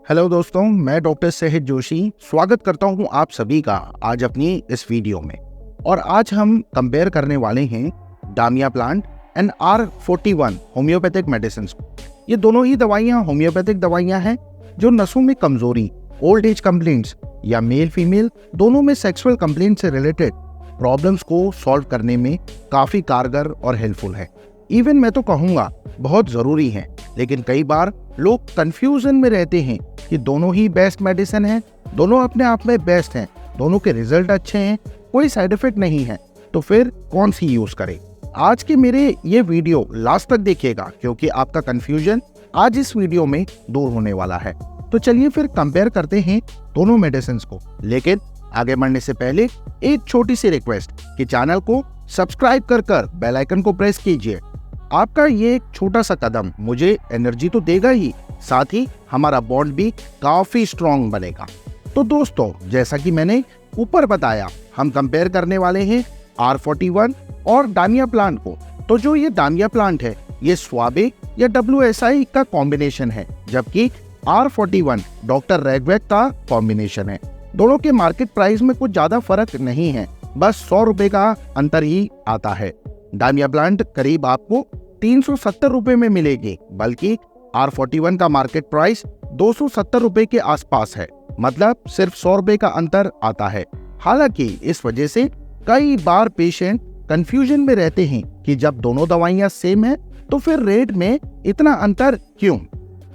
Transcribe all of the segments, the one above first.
Hello दोस्तों, मैं doctor सेहित Joshi स्वागत करता हूं आप सभी का आज अपनी इस वीडियो में। और आज हम कंपेयर करने वाले हैं damiana plant and R41 homeopathic medicine. ये दोनों ही दवाइयां होम्योपैथिक दवाइयां हैं जो नसों में कमजोरी, ओल्ड एज कंप्लेंट्स या मेल फीमेल दोनों में सेक्सुअल कंप्लेंट से रिलेटेड प्रॉब्लम्स को सॉल्व करने में काफी कारगर और हेल्पफुल है। इवन मैं तो कहूँगा बहुत जरूरी है। लेकिन कई बार लोग कंफ्यूजन में रहते हैं कि दोनों ही बेस्ट मेडिसिन हैं, दोनों अपने आप में बेस्ट हैं, दोनों के रिजल्ट अच्छे हैं, कोई साइड इफेक्ट नहीं है, तो फिर कौन सी यूज करें। आज के मेरे ये वीडियो लास्ट तक देखिएगा क्योंकि आपका कंफ्यूजन आज इस वीडियो में दूर होने वाला है। तो चलिए फिर कंपेयर करते हैं दोनों मेडिसिन को। लेकिन आगे बढ़ने से पहले एक छोटी सी रिक्वेस्ट कि चैनल को सब्सक्राइब कर बेल आइकन को प्रेस कीजिए। आपका ये एक छोटा सा कदम मुझे एनर्जी तो देगा ही, साथ ही हमारा बॉन्ड भी काफी स्ट्रॉन्ग बनेगा। तो दोस्तों, जैसा कि मैंने ऊपर बताया, हम कंपेयर करने वाले हैं R41 और डामिया प्लांट को। तो जो ये डामिया प्लांट है ये स्वाबे या WSI का कॉम्बिनेशन है, जबकि R41 डॉक्टर रेगवेक का कॉम्बिनेशन है। दोनों के मार्केट प्राइस में कुछ ज्यादा फर्क नहीं है, बस 100 रुपए का अंतर ही आता है। डामिया प्लांट करीब आपको 370 रुपए में मिलेगी, बल्कि R41 का मार्केट प्राइस 270 रुपए के आसपास है। मतलब सिर्फ 100 रुपए का अंतर आता है। हालांकि इस वजह से कई बार पेशेंट कंफ्यूजन में रहते हैं कि जब दोनों दवाइयां सेम है तो फिर रेट में इतना अंतर क्यों।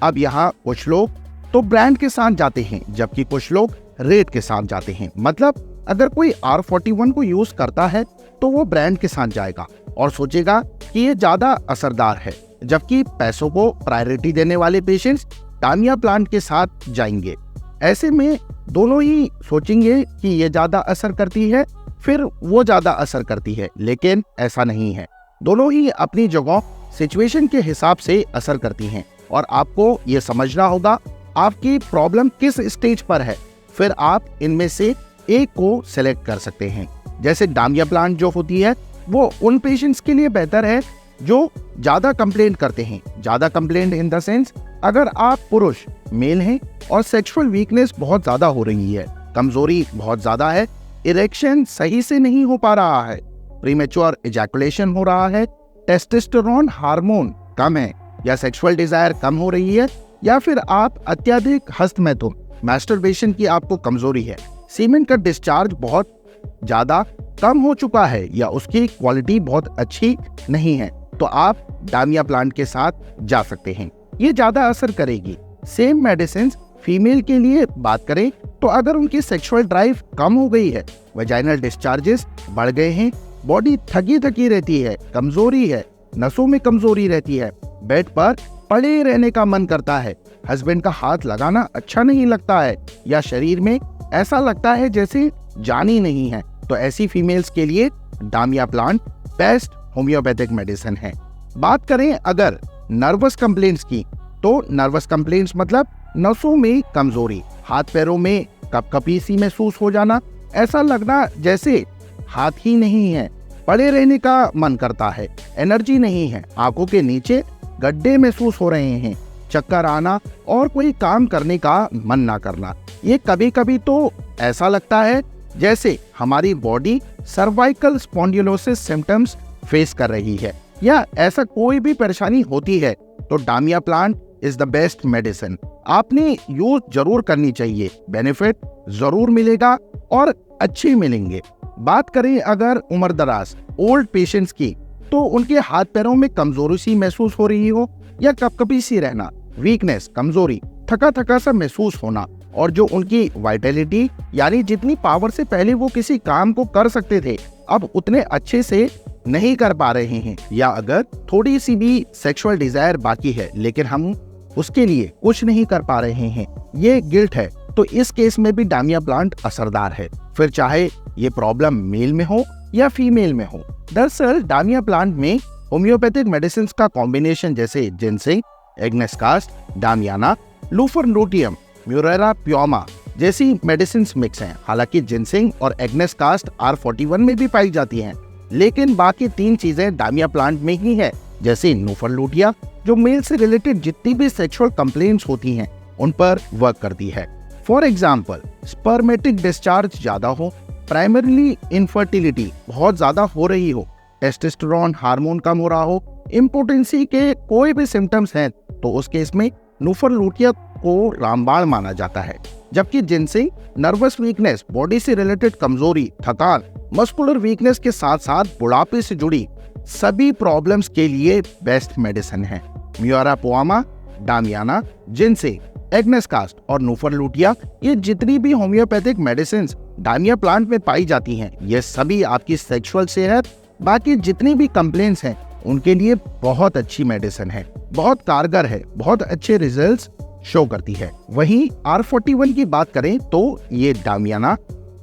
अब यहाँ कुछ लोग तो ब्रांड के साथ जाते हैं, जबकि कुछ लोग रेट के साथ जाते हैं। मतलब अगर कोई R41 को यूज करता है तो वो ब्रांड के साथ जाएगा और सोचेगा कि ये ज्यादा असरदार है, जबकि पैसों को प्रायोरिटी देने वाले पेशेंट्स डामिया प्लांट के साथ जाएंगे। ऐसे में दोनों ही सोचेंगे कि ये ज्यादा असर करती है, फिर वो ज्यादा असर करती है, लेकिन ऐसा नहीं है। दोनों ही अपनी जगह सिचुएशन के हिसाब से असर करती हैं और आपको ये समझना होगा आपकी प्रॉब्लम किस स्टेज पर है, फिर आप इनमें से एक को सिलेक्ट कर सकते हैं। जैसे डामिया प्लांट जो होती है वो उन पेशेंट्स के लिए बेहतर है जो ज्यादा कंप्लेंट करते हैं। ज्यादा कंप्लेंट इन द सेंस, अगर आप पुरुष मेल हैं और सेक्सुअल वीकनेस बहुत ज्यादा हो रही है, कमजोरी बहुत ज्यादा है, इरेक्शन सही से नहीं हो पा रहा है, प्रीमेच्योर इजैकुलेशन हो रहा है, टेस्टोस्टेरोन हार्मोन कम है या सेक्सुअल डिजायर कम हो रही है, या फिर आप अत्यधिक हस्तमैथुन मैस्टरबेशन की आपको कमजोरी है, सीमेन का डिस्चार्ज बहुत ज्यादा कम हो चुका है या उसकी क्वालिटी बहुत अच्छी नहीं है, तो आप डामिया प्लांट के साथ जा सकते हैं। ये ज्यादा असर करेगी। सेम मेडिसिन फीमेल के लिए बात करें तो अगर उनकी सेक्सुअल ड्राइव कम हो गई है, वजाइनल डिस्चार्जेस बढ़ गए हैं, बॉडी थकी थकी रहती है, कमजोरी है, नसों में कमजोरी रहती है, बेड पर पड़े रहने का मन करता है, हस्बैंड का हाथ लगाना अच्छा नहीं लगता है, या शरीर में ऐसा लगता है जैसे जान ही नहीं है, तो ऐसी फीमेल्स के लिए डामिया प्लांट बेस्ट होम्योपैथिक मेडिसिन है। बात करें अगर नर्वस कंप्लेंट्स की, तो नर्वस कंप्लेंट्स मतलब नसों में कमजोरी, हाथ पैरों में कपकपी सी महसूस हो जाना, ऐसा लगना जैसे हाथ ही नहीं है, पड़े रहने का मन करता है, एनर्जी नहीं है, आंखों के नीचे गड्ढे महसूस हो रहे हैं, चक्कर आना और कोई काम करने का मन ना करना। ये कभी कभी तो ऐसा लगता है जैसे हमारी body cervical spondylosis symptoms face कर रही है, या ऐसा कोई भी परेशानी होती है तो damiana plant is the best medicine. आपने यूज जरूर करनी चाहिए, बेनिफिट जरूर मिलेगा और अच्छे मिलेंगे। बात करें अगर उम्रदराज ओल्ड पेशेंट्स की, तो उनके हाथ पैरों में कमजोरी सी महसूस हो रही हो या कपकपी सी रहना, वीकनेस, कमजोरी, थका थका सा महसूस होना, और जो उनकी वाइटलिटी यानी जितनी पावर से पहले वो किसी काम को कर सकते थे अब उतने अच्छे से नहीं कर पा रहे हैं, या अगर थोड़ी सी भी सेक्सुअल डिजायर बाकी है लेकिन हम उसके लिए कुछ नहीं कर पा रहे हैं, ये गिल्ट है, तो इस केस में भी डामिया प्लांट असरदार है, फिर चाहे ये प्रॉब्लम मेल में हो या फीमेल में हो। दरअसल डामिया प्लांट में होम्योपैथिक मेडिसिन का कॉम्बिनेशन जैसे जिनसिंग, एग्नेस कास्ट, डामियाना, लूफरनोटियम, म्यूरेरा प्योमा जैसी मेडिसिन मिक्स हैं। हालांकि जिनसिंग और एग्नेस कास्ट R41 में भी पाई जाती हैं, लेकिन बाकी तीन चीजें डामिया प्लांट में ही है, जैसे नूफरलूटिया जो मेल से रिलेटेड जितनी भी सेक्सुअल कंप्लेंट्स होती हैं उन पर वर्क करती है। फॉर एग्जाम्पल, स्पर्मेटिक डिस्चार्ज ज्यादा हो, प्राइमरीली इनफर्टिलिटी बहुत ज्यादा हो रही हो, टेस्टोस्टेरोन हार्मोन कम हो रहा हो, इम्पोटेंसी के कोई भी सिम्टम्स हैं, तो उस केस में नुफरलूटिया को रामबाण माना जाता है। जबकि जिनसे नर्वस वीकनेस, बॉडी से रिलेटेड कमजोरी, थकान, मस्कुलर वीकनेस के साथ साथ बुढ़ापे से जुड़ी सभी प्रॉब्लम्स के लिए बेस्ट मेडिसिन है। म्यूरापोआमा, डामियाना, जिनसे, एग्नेस कास्ट और नुफरलूटिया, ये जितनी भी होम्योपैथिक मेडिसिन डामिया प्लांट में पाई जाती हैं, ये सभी आपकी सेक्सुअल सेहत, बाकी जितनी भी कंप्लेंट्स हैं उनके लिए बहुत अच्छी मेडिसिन है, बहुत कारगर है, बहुत अच्छे रिजल्ट्स शो करती है। वहीं R41 की बात करें तो ये damiana,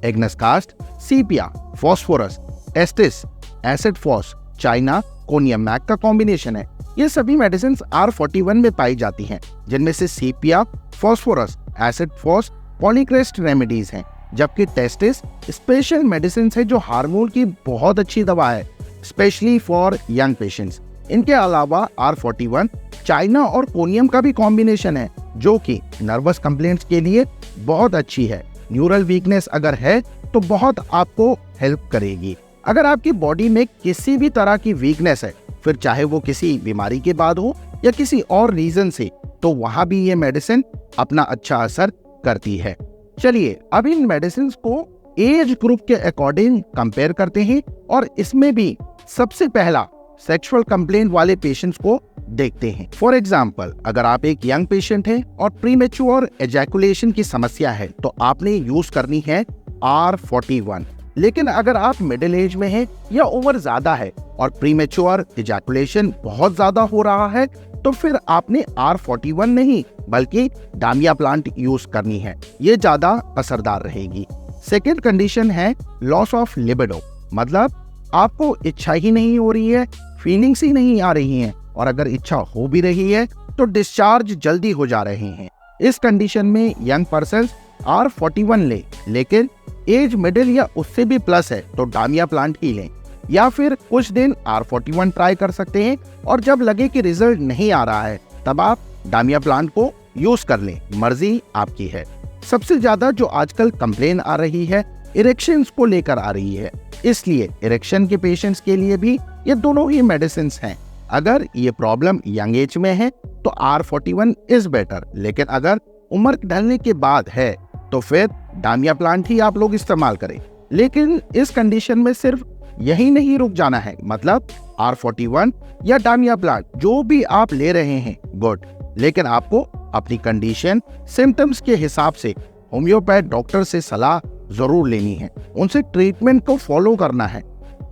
agnus castus, sepia, phosphorus, testis, acid phos, china, conium mac का कॉम्बिनेशन है। ये सभी मेडिसिन R41 में पाई जाती हैं, जिनमें से sepia, phosphorus, acid phos polycrest remedies हैं, जबकि टेस्टिस स्पेशल मेडिसिन है जो हार्मोन की बहुत अच्छी दवा है, स्पेशली फॉर यंग पेशेंट्स। इनके अलावा R41 चाइना और कोनियम का भी कॉम्बिनेशन है, जो कि नर्वस कंप्लेंट्स के लिए बहुत अच्छी है। न्यूरल वीकनेस अगर है तो बहुत आपको हेल्प करेगी। अगर आपकी बॉडी में किसी भी तरह की वीकनेस है, फिर चाहे वो किसी बीमारी के बाद हो या किसी और रीजन से, तो वहां भी ये मेडिसिन अपना अच्छा असर करती है। चलिए अब इन मेडिसिन को एज ग्रुप के अकॉर्डिंग कंपेयर करते हैं और इसमें भी सबसे पहला सेक्सुअल कंप्लेंट वाले पेशेंट्स को देखते हैं। फॉर एग्जाम्पल, अगर आप एक यंग पेशेंट हैं और प्रीमेच्योर एजैकुलेशन की समस्या है तो आपने यूज करनी है R41। लेकिन अगर आप मिडिल एज में हैं या उम्र ज्यादा है और प्रीमेच्योर एजैकुलेशन बहुत ज्यादा हो रहा है, तो फिर आपने R41 नहीं बल्कि डामिया प्लांट यूज करनी है, ये ज्यादा असरदार रहेगी। सेकेंड कंडीशन है लॉस ऑफ लिबिडो, मतलब आपको इच्छा ही नहीं हो रही है, फीलिंग्स ही नहीं आ रही हैं, और अगर इच्छा हो भी रही है तो डिस्चार्ज जल्दी हो जा रहे हैं। इस कंडीशन में यंग पर्सन R41 ले, लेकिन एज मिडिल या उससे भी प्लस है तो डामिया प्लांट ही लें, या फिर कुछ दिन R41 ट्राई कर सकते हैं और जब लगे कि रिजल्ट नहीं आ रहा है तब आप डामिया प्लांट को यूज कर लें, मर्जी आपकी है। सबसे ज्यादा जो आजकल कंप्लेन आ रही है इरेक्शंस को लेकर आ रही है, इसलिए इरेक्शन के पेशेंट्स के लिए भी ये दोनों ही मेडिसिन हैं। अगर ये प्रॉब्लम यंग एज में है तो R41 इज बेटर, लेकिन अगर उम्र ढलने के बाद है तो फिर डामिया प्लांट ही आप लोग इस्तेमाल करें। लेकिन इस कंडीशन में सिर्फ यही नहीं रुक जाना है, मतलब R41 या डामिया प्लांट जो भी आप ले रहे हैं गुड, लेकिन आपको अपनी कंडीशन, सिम्टम्स के हिसाब से होम्योपैथ डॉक्टर से सलाह जरूर लेनी है, उनसे ट्रीटमेंट को फॉलो करना है,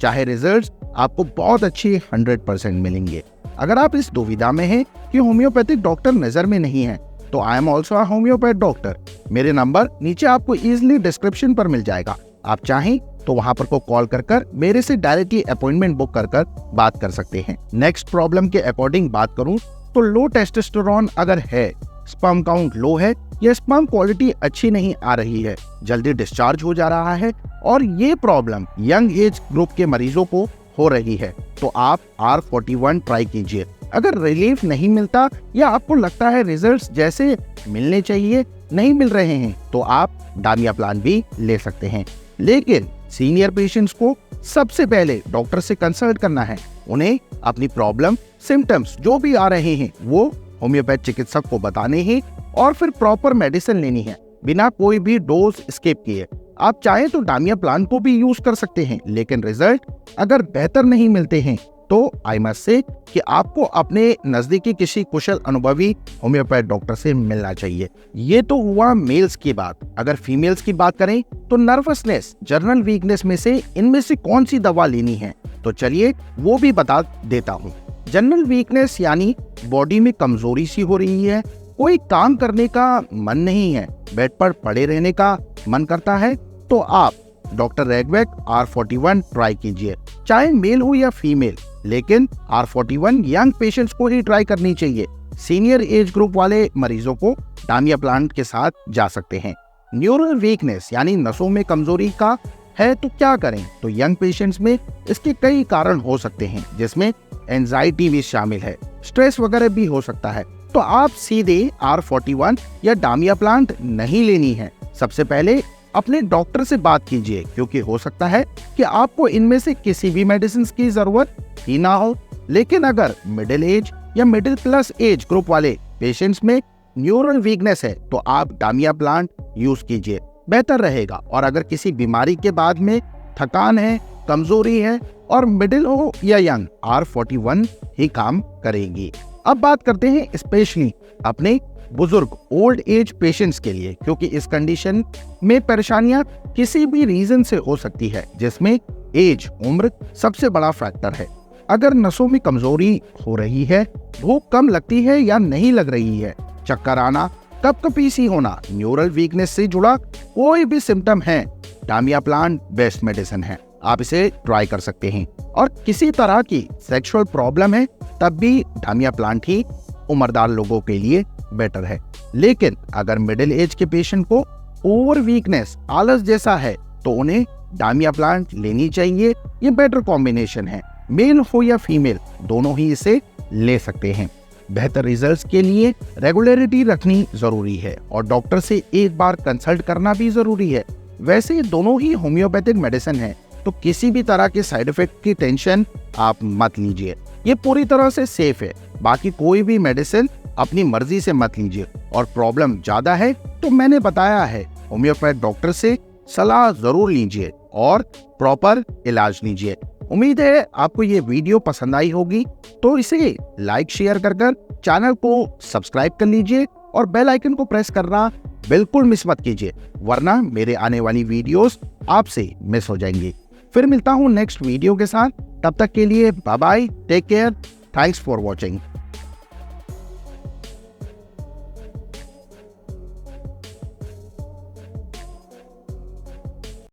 चाहे रिजल्ट्स आपको बहुत अच्छी 100% मिलेंगे। अगर आप इस दुविधा में हैं कि होम्योपैथिक डॉक्टर नजर में नहीं है तो I am also a homeopath doctor. मेरे नंबर नीचे आपको इजीली डिस्क्रिप्शन पर मिल जाएगा, आप चाहें तो वहां पर को कॉल कर मेरे से डायरेक्टली अपॉइंटमेंट बुक कर बात कर सकते हैं। नेक्स्ट प्रॉब्लम के अकॉर्डिंग बात करूं तो लो टेस्टोस्टेरोन अगर है, स्पर्म काउंट लो है या स्पर्म क्वालिटी अच्छी नहीं आ रही है, जल्दी डिस्चार्ज हो जा रहा है और ये प्रॉब्लम यंग एज ग्रुप के मरीजों को हो रही है, तो आप R41 ट्राई कीजिए। अगर रिलीफ नहीं मिलता या आपको लगता है रिजल्ट्स जैसे मिलने चाहिए नहीं मिल रहे हैं तो आप डामिया प्लांट भी ले सकते हैं। लेकिन सीनियर पेशेंट्स को सबसे पहले डॉक्टर से कंसल्ट करना है, उन्हें अपनी प्रॉब्लम, सिम्टम्स जो भी आ रहे हैं वो होम्योपैथ चिकित्सक को बताने हैं और फिर प्रॉपर मेडिसिन लेनी है बिना कोई भी डोज स्किप किए। आप चाहें तो डामिया प्लांट को भी यूज कर सकते हैं, लेकिन रिजल्ट अगर बेहतर नहीं मिलते हैं तो आई मस्ट से कि आपको अपने नजदीकी किसी कुशल अनुभवी होम्योपैथ डॉक्टर से मिलना चाहिए। ये तो हुआ मेल्स की बात। अगर फीमेल्स की बात करें तो नर्वसनेस, जर्नल वीकनेस में से इनमें से कौन सी दवा लेनी है, तो चलिए वो भी बता देता हूँ। जनरल वीकनेस यानी बॉडी में कमजोरी सी हो रही है, कोई काम करने का मन नहीं है, बेड पर पड़े रहने का मन करता है, तो आप डॉक्टर रेगवेक R41 ट्राई कीजिए, चाहे मेल हो या फीमेल, लेकिन R41 यंग पेशेंट्स को ही ट्राई करनी चाहिए। सीनियर एज ग्रुप वाले मरीजों को डामिया प्लांट के साथ जा सकते हैं। न्यूरल वीकनेस यानी नसों में कमजोरी का है तो क्या करें, तो यंग पेशेंट्स में इसके कई कारण हो सकते हैं, जिसमें एंजाइटी भी शामिल है, स्ट्रेस वगैरह भी हो सकता है। तो आप सीधे R41 या डामिया प्लांट नहीं लेनी है। सबसे पहले अपने डॉक्टर से बात कीजिए, क्योंकि हो सकता है कि आपको इनमें से किसी भी मेडिसिन की जरूरत ही ना हो। लेकिन अगर मिडिल एज या मिडिल प्लस एज ग्रुप वाले पेशेंट्स में न्यूरल वीकनेस है तो आप डामिया प्लांट यूज कीजिए, बेहतर रहेगा। और अगर किसी बीमारी के बाद में थकान है, कमजोरी है और मिडिल हो या यंग, R41 ही काम करेगी। अब बात करते हैं स्पेशली अपने बुजुर्ग ओल्ड एज पेशेंट्स के लिए, क्योंकि इस कंडीशन में परेशानियां किसी भी रीजन से हो सकती है, जिसमें एज, उम्र सबसे बड़ा फैक्टर है। अगर नसों में कमजोरी हो रही है, भूख कम लगती है या नहीं लग रही है, चक्कर आना, कपकपी होना, न्यूरल वीकनेस से जुड़ा कोई भी सिम्टम है, डामिया प्लांट बेस्ट मेडिसिन है। आप इसे ट्राई कर सकते हैं। और किसी तरह की सेक्सुअल प्रॉब्लम है तब भी डामिया प्लांट ही उम्रदार लोगों के लिए बेटर है। लेकिन अगर मिडिल एज के पेशेंट को ओवर वीकनेस, आलस जैसा है तो उन्हें डामिया प्लांट लेनी चाहिए। ये बेटर कॉम्बिनेशन है, मेल हो या फीमेल दोनों ही इसे ले सकते हैं। बेहतर रिजल्ट्स के लिए रेगुलरिटी रखनी जरूरी है और डॉक्टर से एक बार कंसल्ट करना भी जरूरी है। वैसे ये दोनों ही होम्योपैथिक मेडिसिन है, तो किसी भी तरह के साइड इफेक्ट की टेंशन आप मत लीजिए, ये पूरी तरह से सेफ है। बाकी कोई भी मेडिसिन अपनी मर्जी से मत लीजिए और प्रॉब्लम ज्यादा है तो मैंने बताया है होम्योपैथ डॉक्टर से सलाह जरूर लीजिए और प्रॉपर इलाज लीजिए। उम्मीद है आपको ये वीडियो पसंद आई होगी, तो इसे लाइक शेयर कर चैनल को सब्सक्राइब कर लीजिए और बेल आइकन को प्रेस करना बिल्कुल मिस मत कीजिए, वरना मेरे आने वाली वीडियोस आपसे मिस हो जाएंगी। फिर मिलता हूँ नेक्स्ट वीडियो के साथ, तब तक के लिए bye bye, take care, thanks for watching.